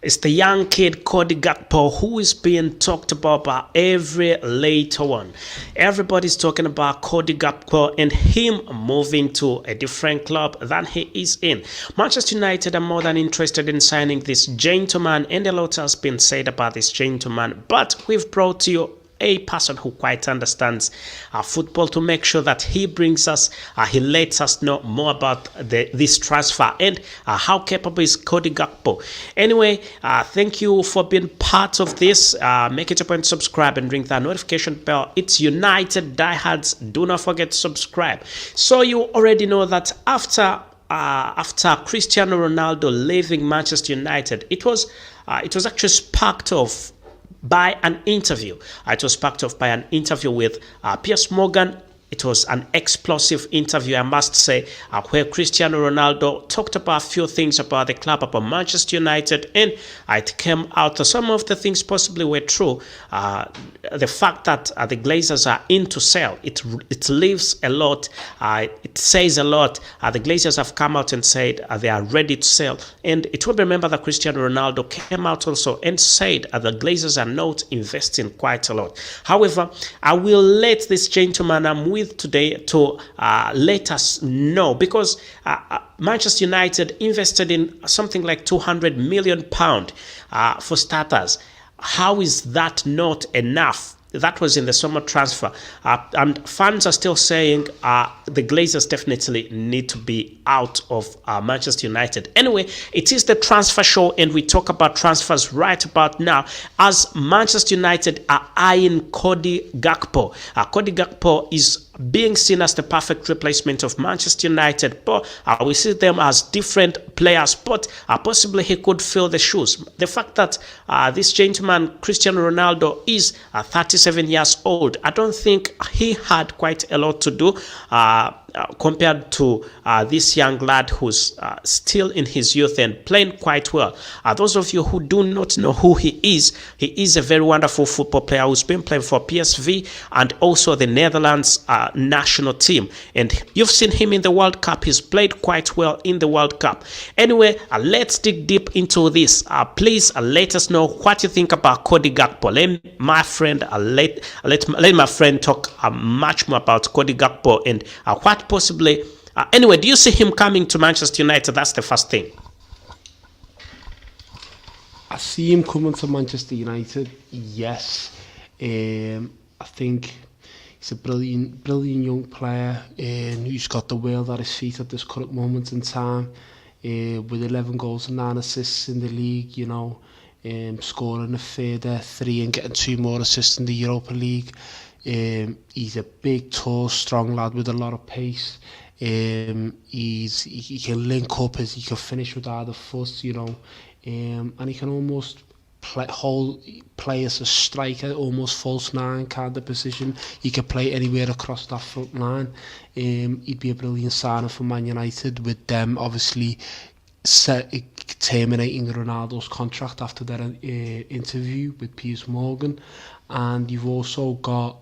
It's the young kid CODY GAPKO who is being talked about by every later one. Everybody's talking about CODY GAPKO and him moving to a different club than he is in. Manchester United are more than interested in signing this gentleman, and a lot has been said about this gentleman, but we've brought to you a person who quite understands football to make sure that he brings us, he lets us know more about this transfer and how capable is CODY GAPKO. Anyway, thank you for being part of this. Make it a point to subscribe and ring that notification bell. It's United diehards. Do not forget to subscribe. So you already know that after Cristiano Ronaldo leaving Manchester United, it was actually sparked off by an interview. It was sparked off by an interview with Piers Morgan. It was an explosive interview, I must say, where Cristiano Ronaldo talked about a few things about the club, about Manchester United, and it came out that some of the things possibly were true. The fact that the Glazers are in to sell, it leaves a lot, it says a lot. The Glazers have come out and said they are ready to sell, and it will be remembered that Cristiano Ronaldo came out also and said the Glazers are not investing quite a lot. However, I will let this gentleman I'm with today to let us know, because Manchester United invested in something like £200 million for starters. How is that not enough? That was in the summer transfer, and fans are still saying the Glazers definitely need to be out of Manchester United. Anyway, it is the transfer show, and we talk about transfers right about now, as Manchester United are eyeing CODY GAPKO. CODY GAPKO is being seen as the perfect replacement of Manchester United, but we see them as different players, but possibly he could fill the shoes. The fact that this gentleman, Cristiano Ronaldo, is 37 years old, I don't think he had quite a lot to do compared to this young lad who's still in his youth and playing quite well. Those of you who do not know who he is a very wonderful football player who's been playing for PSV and also the Netherlands national team. And you've seen him in the World Cup. He's played quite well in the World Cup. Anyway, let's dig deep into this. Please let us know what you think about CODY GAPKO. Let my friend let my friend talk much more about CODY GAPKO and what possibly. Anyway, do you see him coming to Manchester United? That's the first thing. I see him coming to Manchester United, yes. I think he's a brilliant young player who's got the world at his feet at this current moment in time, with 11 goals and 9 assists in the league, you know, scoring a further 3 and getting 2 more assists in the Europa League. He's a big, tall, strong lad with a lot of pace. He can link up, he can finish with either foot, you know, and he can almost play as a striker, almost false nine kind of position. He can play anywhere across that front line. He'd be a brilliant signing for Man United, with them obviously terminating Ronaldo's contract after their interview with Piers Morgan. And you've also got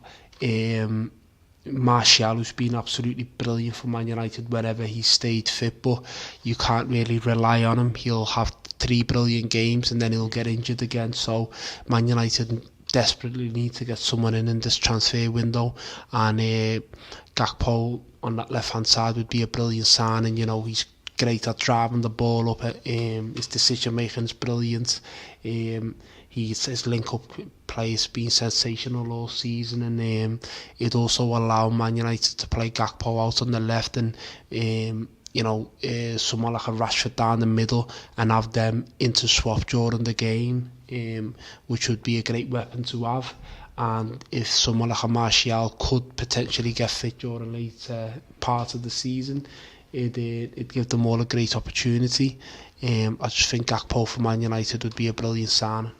Martial, who's been absolutely brilliant for Man United wherever he stayed fit, but you can't really rely on him. He'll have 3 brilliant games and then he'll get injured again. So Man United desperately need to get someone in this transfer window, and Gakpo on that left hand side would be a brilliant signing. You know, he's great at driving the ball up. His decision making is brilliant. His link-up play has been sensational all season, and it also allow Man United to play Gakpo out on the left, and you know, someone like a Rashford down the middle, and have them inter-swap during the game, which would be a great weapon to have. And if someone like a Martial could potentially get fit during later part of the season, it'd give them all a great opportunity. I just think Gakpo for Man United would be a brilliant signing.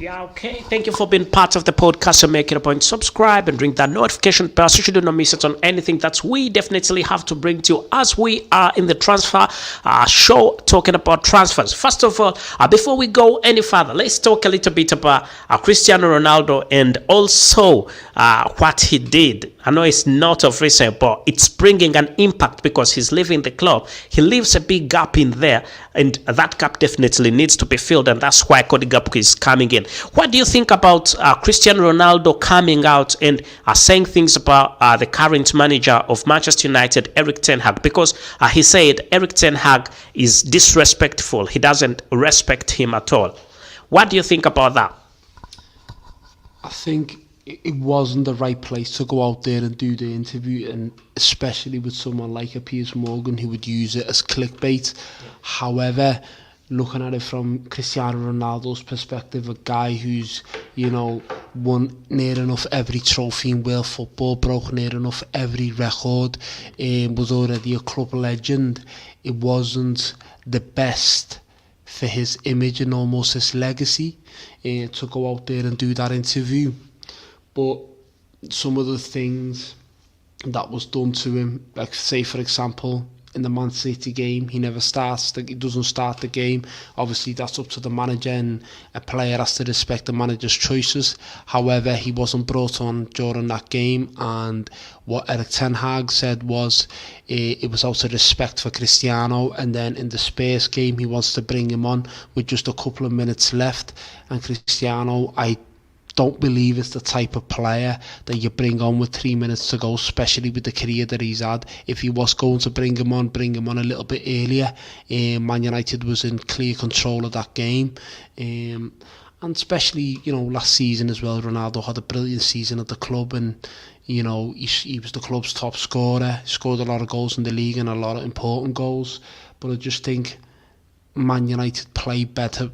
Yeah, okay. Thank you for being part of the podcast. So make it a point to subscribe and ring that notification bell so you do not miss it on anything that we definitely have to bring to you as we are in the transfer show talking about transfers. First of all, before we go any further, let's talk a little bit about Cristiano Ronaldo and also what he did. I know it's not of recent, but it's bringing an impact because he's leaving the club. He leaves a big gap in there, and that gap definitely needs to be filled, and that's why CODY GAPKO is coming in. What do you think about Cristiano Ronaldo coming out and saying things about the current manager of Manchester United, Erik ten Hag? Because he said Erik ten Hag is disrespectful. He doesn't respect him at all. What do you think about that? I think it wasn't the right place to go out there and do the interview, and especially with someone like a Piers Morgan who would use it as clickbait. However, looking at it from Cristiano Ronaldo's perspective, a guy who's, won near enough every trophy in world football, broke near enough every record, was already a club legend, it wasn't the best for his image and almost his legacy to go out there and do that interview. But some of the things that was done to him, like say for example in the Man City game, he doesn't start the game. Obviously that's up to the manager, and a player has to respect the manager's choices. However, he wasn't brought on during that game, and what Erik ten Hag said was it was out of respect for Cristiano, and then in the Spurs game he wants to bring him on with just a couple of minutes left, and Cristiano, I don't believe it's the type of player that you bring on with 3 minutes to go, especially with the career that he's had. If he was going to bring him on a little bit earlier. Man United was in clear control of that game. And especially, last season as well, Ronaldo had a brilliant season at the club, and he was the club's top scorer, scored a lot of goals in the league and a lot of important goals. But I just think Man United play better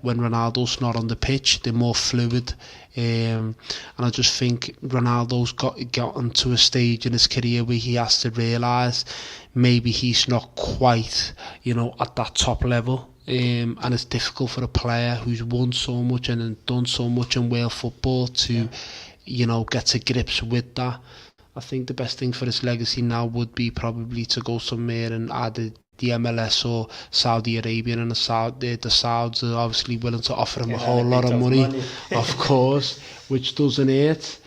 when Ronaldo's not on the pitch. They're more fluid, and I just think Ronaldo's gotten to a stage in his career where he has to realise maybe he's not quite at that top level, and it's difficult for a player who's won so much and done so much in world football to get to grips with that. I think the best thing for his legacy now would be probably to go somewhere and add the MLS or Saudi Arabia, and the Sauds are obviously willing to offer him a whole lot of money. Of course, which doesn't hurt.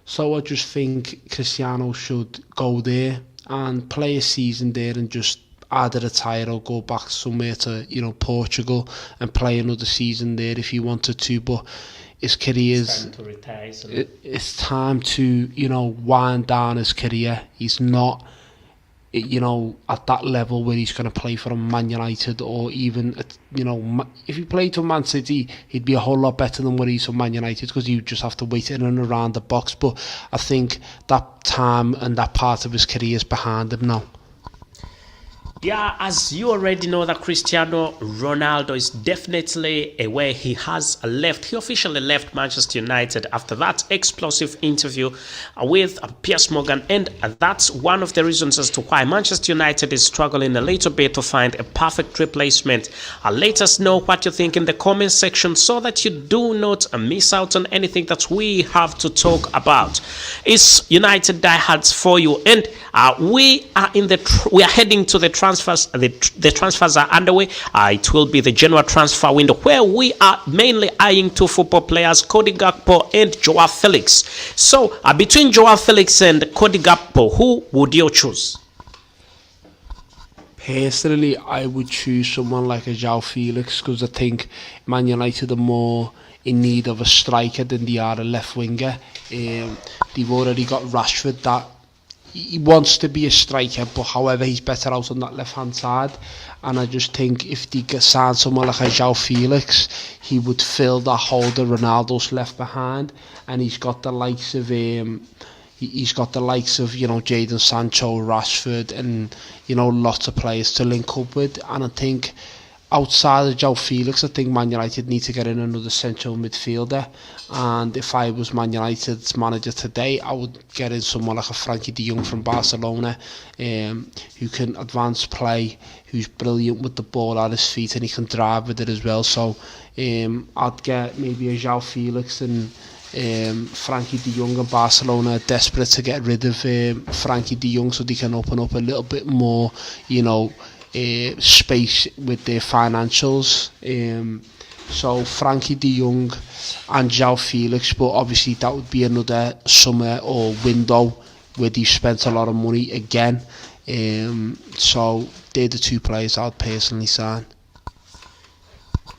So I just think Cristiano should go there and play a season there and just either retire or go back somewhere to Portugal and play another season there if he wanted to. But his career's time to retire, it's time to wind down his career. He's not at that level where he's going to play for a Man United, or even if he played for Man City, he'd be a whole lot better than what he's for Man United, because you just have to wait in and around the box. But I think that time and that part of his career is behind him now. Yeah, as you already know, that Cristiano Ronaldo is definitely away. He has left. He officially left Manchester United after that explosive interview with Piers Morgan, and that's one of the reasons as to why Manchester United is struggling a little bit to find a perfect replacement. Let us know what you think in the comment section so that you do not miss out on anything that we have to talk about. It's United diehards for you, and we are heading to the transfers. The transfers are underway. It will be the January transfer window, where we are mainly eyeing two football players, CODY GAPKO and Joao Felix. So between Joao Felix and CODY GAPKO, who would you choose? Personally, I would choose someone like a Joao Felix, because I think Man United are more in need of a striker than they are a left winger. They've already got Rashford that he wants to be a striker, but however he's better out on that left hand side, and I just think if they sign someone like a Joao Felix, he would fill that hole that Ronaldo's left behind, and he's got the likes of Jadon Sancho, Rashford, and lots of players to link up with. And I think outside of Joao Felix, I think Man United need to get in another central midfielder. And if I was Man United's manager today, I would get in someone like a Frankie de Jong from Barcelona, who can advance play, who's brilliant with the ball at his feet, and he can drive with it as well. So I'd get maybe a João Felix and Frankie de Jong. And Barcelona are desperate to get rid of Frankie de Jong so they can open up a little bit more, space with their financials. So Frankie de Jong and João Felix, but obviously that would be another summer or window where they spent a lot of money again. So they're the two players I'd personally sign.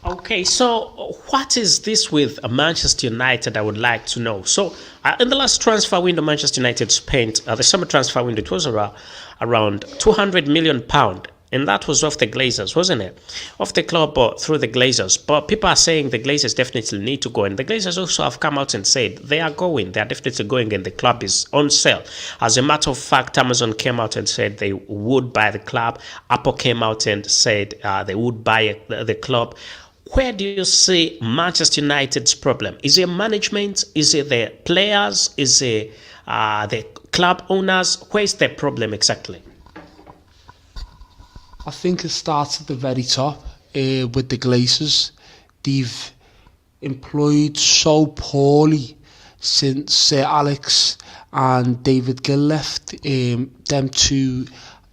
Okay, so what is this with Manchester United? I would like to know. So in the last transfer window, Manchester United spent the summer transfer window. It was around £200 million, and that was off the Glazers, wasn't it? Off the club, but through the Glazers. But people are saying the Glazers definitely need to go, and the Glazers also have come out and said they are going. They are definitely going, and the club is on sale. As a matter of fact, Amazon came out and said they would buy the club. Apple came out and said they would buy the club. Where do you see Manchester United's problem? Is it management? Is it the players? Is it the club owners? Where is the problem exactly? I think it starts at the very top with the Glazers. They've employed so poorly since Sir Alex and David Gill left. Them two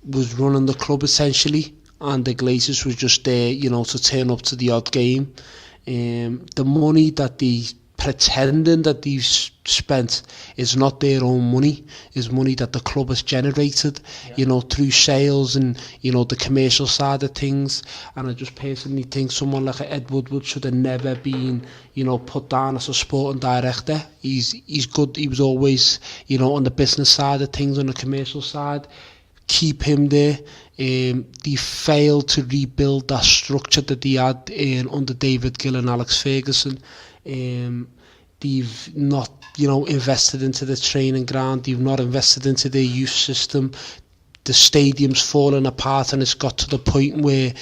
was running the club essentially, and the Glazers was just there, to turn up to the odd game. The money that they pretending that they've spent is not their own money, is money that the club has generated, through sales and, the commercial side of things. And I just personally think someone like Ed Woodward should have never been, put down as a sporting director. He's good. He was always, on the business side of things, on the commercial side. Keep him there. They failed to rebuild that structure that they had under David Gill and Alex Ferguson. They've not, invested into the training ground. They've not invested into their youth system. The stadium's fallen apart, and it's got to the point where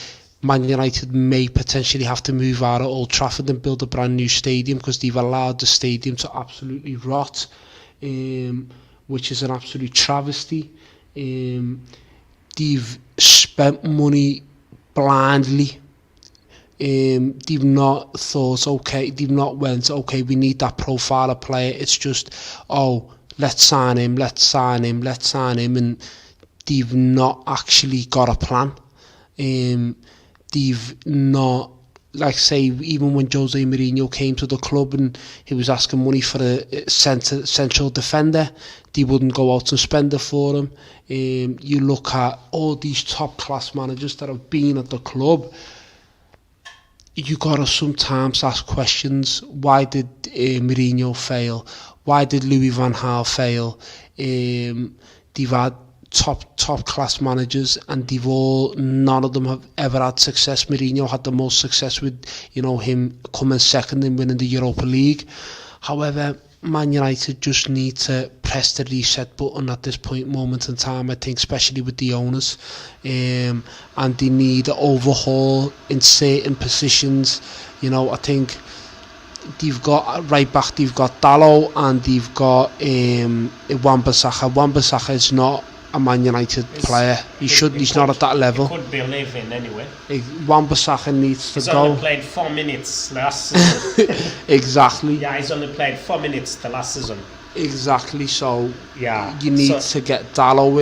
Man United may potentially have to move out of Old Trafford and build a brand new stadium, because they've allowed the stadium to absolutely rot, which is an absolute travesty. They've spent money blindly. They've not thought, we need that profile of player. It's just, let's sign him, and they've not actually got a plan. They've not, even when Jose Mourinho came to the club and he was asking money for a central defender, they wouldn't go out and spend it for him. You look at all these top class managers that have been at the club, you gotta sometimes ask questions. Why did Mourinho fail? Why did Louis van Gaal fail? They've had top class managers, and none of them have ever had success. Mourinho had the most success with him coming second and winning the Europa League. However, Man United just need to press the reset button at this moment in time, I think, especially with the owners, and they need an overhaul in certain positions. I think they've got right back, they've got Dalot, and they've got Wan-Bissaka. Wan-Bissaka is not a Man United player. He's not at that level. He could be leaving anyway. Wan-Bissaka needs to go. He's only played 4 minutes last season. Exactly. Yeah, he's only played 4 minutes the last season. Exactly. So yeah, you need to get Dalot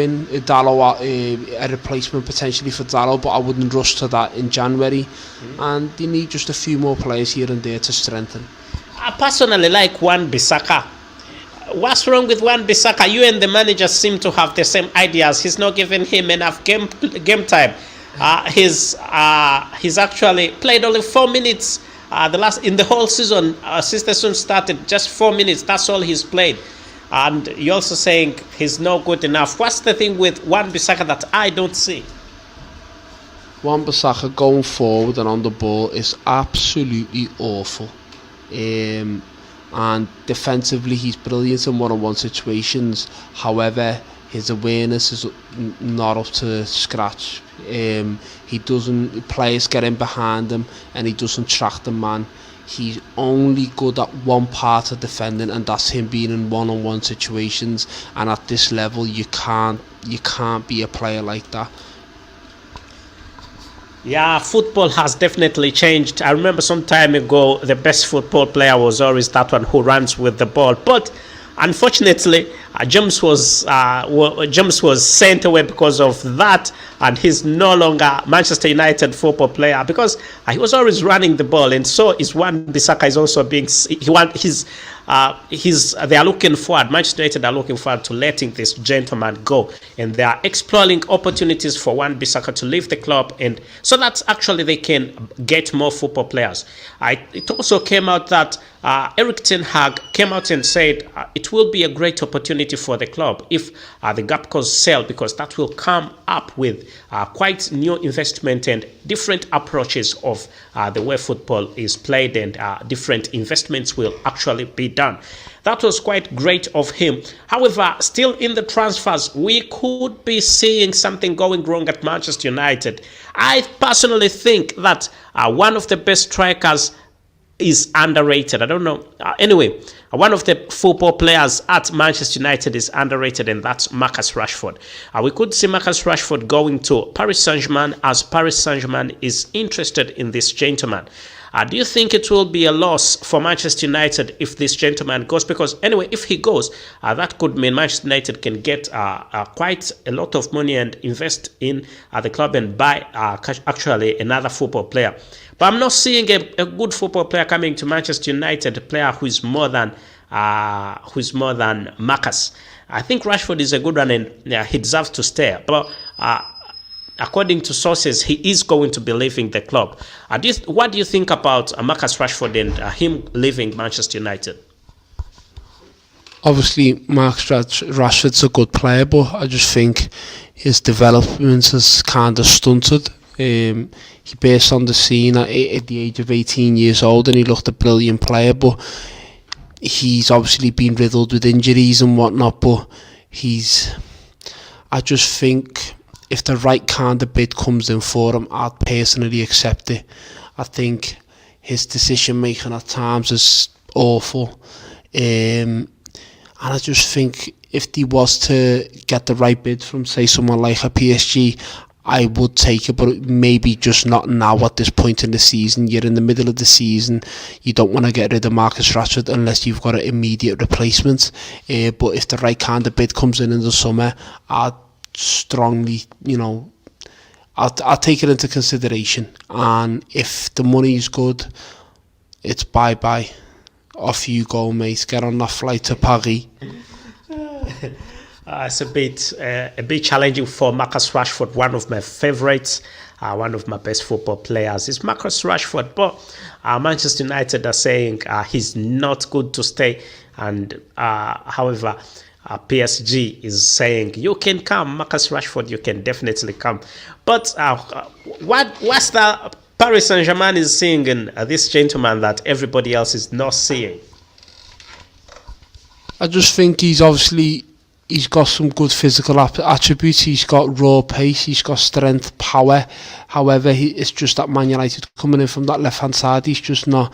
in. A replacement potentially for Dalot, but I wouldn't rush to that in January. And you need just a few more players here and there to strengthen. I personally like Wan-Bissaka. What's wrong with Wan-Bissaka? You and the manager seem to have the same ideas. He's not giving him enough game time. He's actually played only 4 minutes in the whole season since the season started. Just 4 minutes. That's all he's played. And you're also saying he's not good enough. What's the thing with Wan-Bissaka that I don't see? Wan-Bissaka going forward and on the ball is absolutely awful. And defensively he's brilliant in one-on-one situations. However, his awareness is not up to scratch. Players get in behind him and he doesn't track the man. he's only good at one part of defending, and that's him being in one-on-one situations. And at this level, you can't be a player like that. Yeah, football has definitely changed. I remember some time ago, the best football player was always that one who runs with the ball. But unfortunately, James was sent away because of that, and he's no longer Manchester United football player because he was always running the ball, and so is Wan-Bissaka is also being they are looking forward. Manchester United are looking forward to letting this gentleman go, and they are exploring opportunities for Wan-Bissaka to leave the club, and so that actually they can get more football players. It also came out that Erik ten Hag came out and said it will be a great opportunity for the club if the GAPKOs sell, because that will come up with quite new investment and different approaches of the way football is played, and different investments will actually be done. That was quite great of him. However, still in the transfers, we could be seeing something going wrong at Manchester United. I personally think that one of the best strikers is underrated. I don't know. Anyway, one of the football players at Manchester United is underrated, and that's Marcus Rashford. We could see Marcus Rashford going to Paris Saint-Germain, as Paris Saint-Germain is interested in this gentleman. Do you think it will be a loss for Manchester United if this gentleman goes? Because anyway, if he goes, that could mean Manchester United can get quite a lot of money and invest in the club and buy actually another football player. But I'm not seeing a good football player coming to Manchester United, a player who is more than Marcus. I think Rashford is a good one, and he deserves to stay. But according to sources, he is going to be leaving the club. What do you think about Marcus Rashford and him leaving Manchester United? Obviously, Marcus Rashford's a good player, but I just think his development has kind of stunted. He burst on the scene at the age of 18 years old, and he looked a brilliant player, but he's obviously been riddled with injuries and whatnot. But I just think if the right kind of bid comes in for him, I'd personally accept it. I think his decision making at times is awful, and I just think if he was to get the right bid from, say, someone like a PSG, I would take it, but maybe just not now at this point in the season. You're in the middle of the season. You don't want to get rid of Marcus Rashford unless you've got an immediate replacement. But if the right kind of bid comes in the summer, I'd strongly, I'll take it into consideration. And if the money is good, it's bye-bye. Off you go, mate. Get on that flight to Paris. It's a bit challenging for Marcus Rashford. One of my favorites, one of my best football players is Marcus Rashford. But Manchester United are saying he's not good to stay. And however, PSG is saying you can come, Marcus Rashford. You can definitely come. But what's the Paris Saint-Germain is seeing in this gentleman that everybody else is not seeing? I just think he's got some good physical attributes. He's got raw pace, he's got strength, power. However, it's just that Man United coming in from that left-hand side, he's just not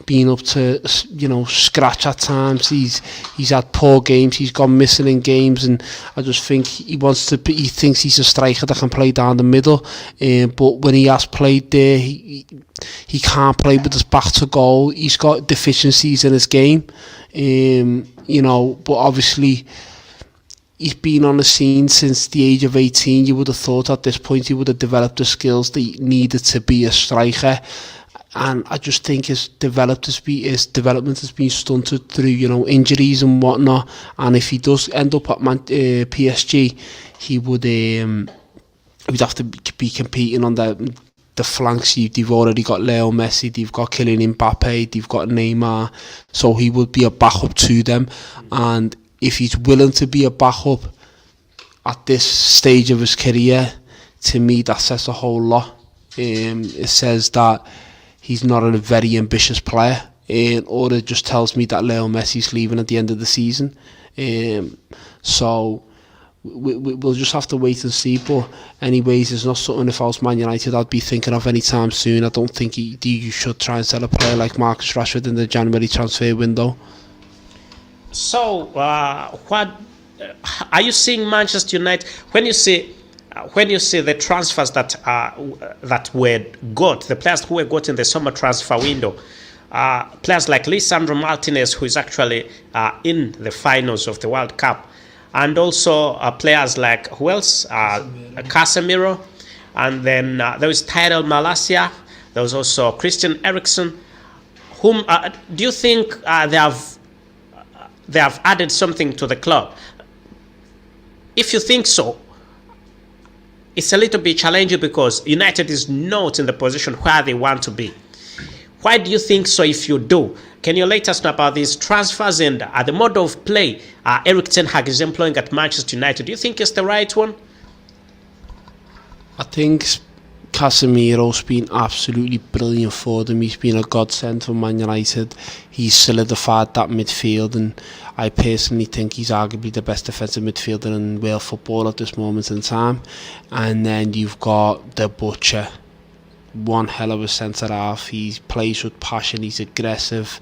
been up to, scratch at times. He's had poor games, he's gone missing in games, and I just think he thinks he's a striker that can play down the middle. But when he has played there, he can't play with his back to goal. He's got deficiencies in his game, but obviously he's been on the scene since the age of 18. You would have thought at this point he would have developed the skills that he needed to be a striker. And I just think his development has been stunted through, injuries and whatnot. And if he does end up at PSG, he would he'd have to be competing on the flanks. They've already got Leo Messi, they've got Kylian Mbappe, they've got Neymar. So he would be a backup to them. And if he's willing to be a backup at this stage of his career, to me that says a whole lot. It says that he's not a very ambitious player, or it just tells me that Leo Messi's leaving at the end of the season. So we'll just have to wait and see. But anyways, it's not something, if I was Man United, I'd be thinking of anytime soon. I don't think you should try and sell a player like Marcus Rashford in the January transfer window. So, what are you seeing Manchester United when you see the transfers that were got, the players who were got in the summer transfer window? Players like Lisandro Martinez, who is actually in the finals of the World Cup, and also players like, who else? Casemiro, and then there was Tyrell Malacia. There was also Christian Eriksen. Whom do you think they have added something to the club? If you think so, it's a little bit challenging because United is not in the position where they want to be. Why do you think so? If you do, can you let us know about these transfers and the mode of play Erik ten Hag is employing at Manchester United? Do you think it's the right one? I think Casemiro's been absolutely brilliant for them. He's been a godsend for Man United. He's solidified that midfield, and I personally think he's arguably the best defensive midfielder in world football at this moment in time. And then you've got the Butcher, one hell of a centre half. He plays with passion. He's aggressive.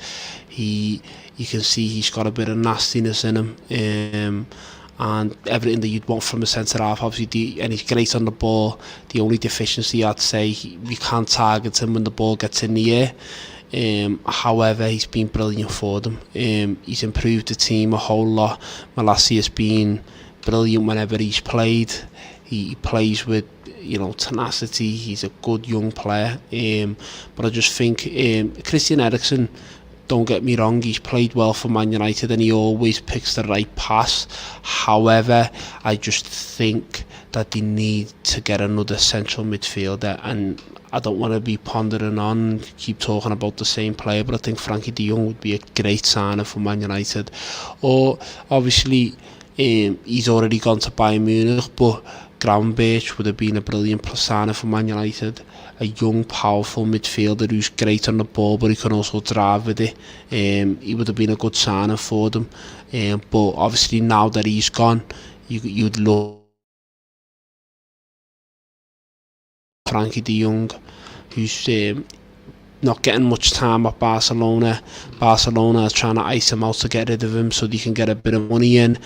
You can see he's got a bit of nastiness in him. And everything that you'd want from a centre half, obviously, and he's great on the ball. The only deficiency, I'd say, we can't target him when the ball gets in the air. However, he's been brilliant for them. He's improved the team a whole lot. Malacia has been brilliant whenever he's played. He plays with, tenacity. He's a good young player. But I just think Christian Eriksen, don't get me wrong, he's played well for Man United and he always picks the right pass. However, I just think that they need to get another central midfielder, and I don't want to be pondering on, keep talking about the same player, but I think Frankie de Jong would be a great signing for Man United. Or, obviously, he's already gone to Bayern Munich, but Gravenberch would have been a brilliant signing for Man United. A young, powerful midfielder who's great on the ball, but he can also drive with it. He would have been a good signing for them. But obviously now that he's gone, you'd love Frankie de Jong, who's not getting much time at Barcelona. Barcelona are trying to ice him out to get rid of him so they can get a bit of money in.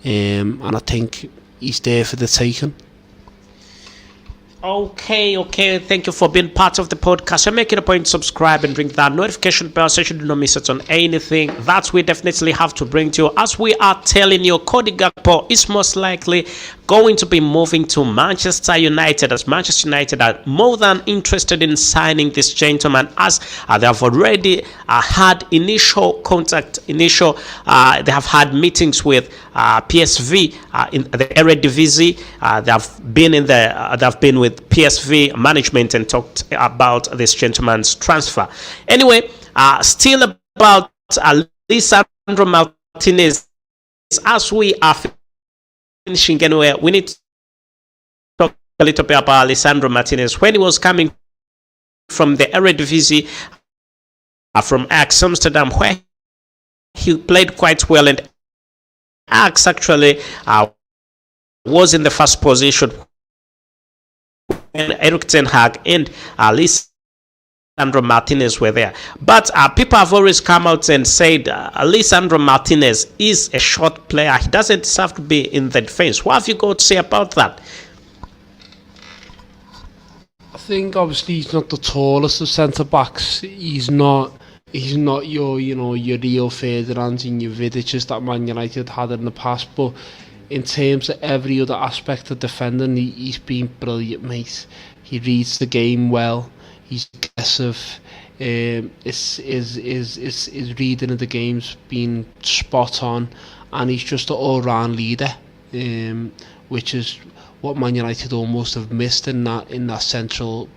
And I think he's there for the taking. Okay. Thank you for being part of the podcast. So make it a point to subscribe and ring that notification bell so you do not miss out on anything that we definitely have to bring to you. As we are telling you, CODY GAPKO is most likely going to be moving to Manchester United, as Manchester United are more than interested in signing this gentleman, as they have already had initial contact. They have had meetings with PSV in the Eredivisie. They have been with PSV management and talked about this gentleman's transfer. Anyway, still about Lisandro Martinez, as we are finishing anyway, we need to talk a little bit about Lisandro Martinez. When he was coming from the Eredivisie, from Ajax Amsterdam, where he played quite well, and Ajax actually was in the first position when Erik ten Hag and Lisandro Martinez were there. But people have always come out and said Lisandro Martinez is a short player. He doesn't deserve to be in the defense. What have you got to say about that? I think obviously he's not the tallest of centre backs. He's not your Rio Ferdinands and your Vidics that Man United had in the past, but in terms of every other aspect of defending, he's been brilliant, mate. He reads the game well. He's aggressive. His reading of the game's been spot on, and he's just an all-round leader, which is what Man United almost have missed in that central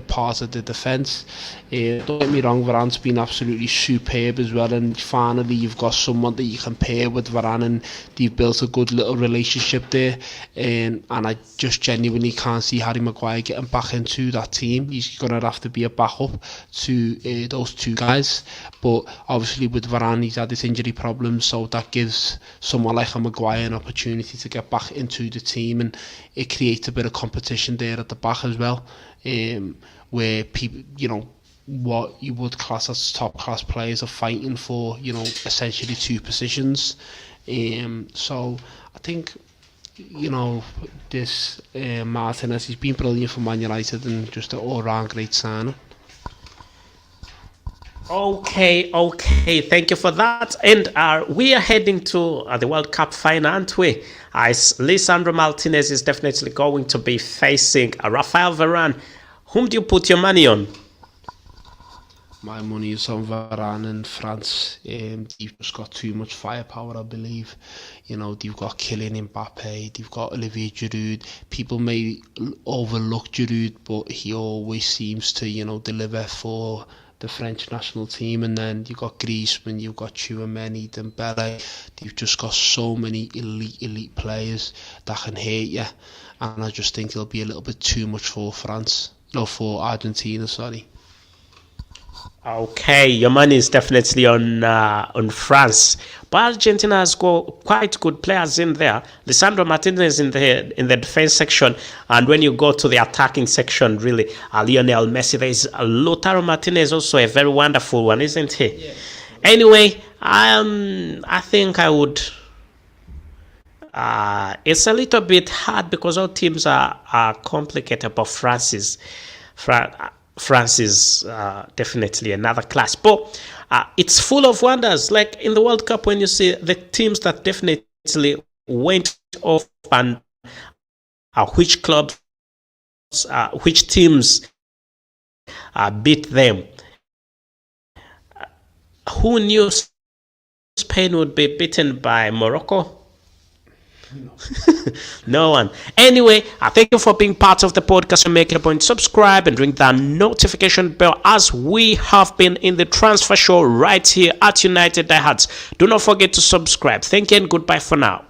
part of the defence. Don't get me wrong, Varane's been absolutely superb as well, and finally you've got someone that you can pair with Varane, and they've built a good little relationship there. And I just genuinely can't see Harry Maguire getting back into that team. He's going to have to be a backup to those two guys. But obviously with Varane, he's had his injury problems, so that gives someone like a Maguire an opportunity to get back into the team, and it creates a bit of competition there at the back as well, where people, what you would class as top class players are fighting for, essentially two positions. So I think, this Martinez, he's been brilliant for Man United and just an all-round great signing. Okay, thank you for that. And we are heading to the World Cup final, aren't we? Lisandro Martinez is definitely going to be facing Rafael Varane. Whom do you put your money on? My money is on Varane in France. They've just got too much firepower, I believe. They've got Kylian Mbappe, they've got Olivier Giroud. People may overlook Giroud, but he always seems to, deliver for the French national team. And then you've got Griezmann, you've got Tchouaméni, Dembele. They've just got so many elite players that can hit you. And I just think it'll be a little bit too much for France. No, for Argentina, sorry. Okay, your money is definitely on France, but Argentina has got quite good players in there. Lisandro Martinez in the defense section, and when you go to the attacking section, really, Lionel Messi. There is Lautaro Martinez, also a very wonderful one, isn't he? Yeah. Anyway, I think I would. It's a little bit hard because all teams are complicated, but France is definitely another class. But it's full of wonders. Like in the World Cup, when you see the teams that definitely went off and which clubs, which teams beat them. Who knew Spain would be beaten by Morocco? No one. Anyway, I thank you for being part of the podcast. Make it a point, subscribe and ring that notification bell, as we have been in the transfer show right here at United Diehards. Do not forget to subscribe. Thank you and goodbye for now.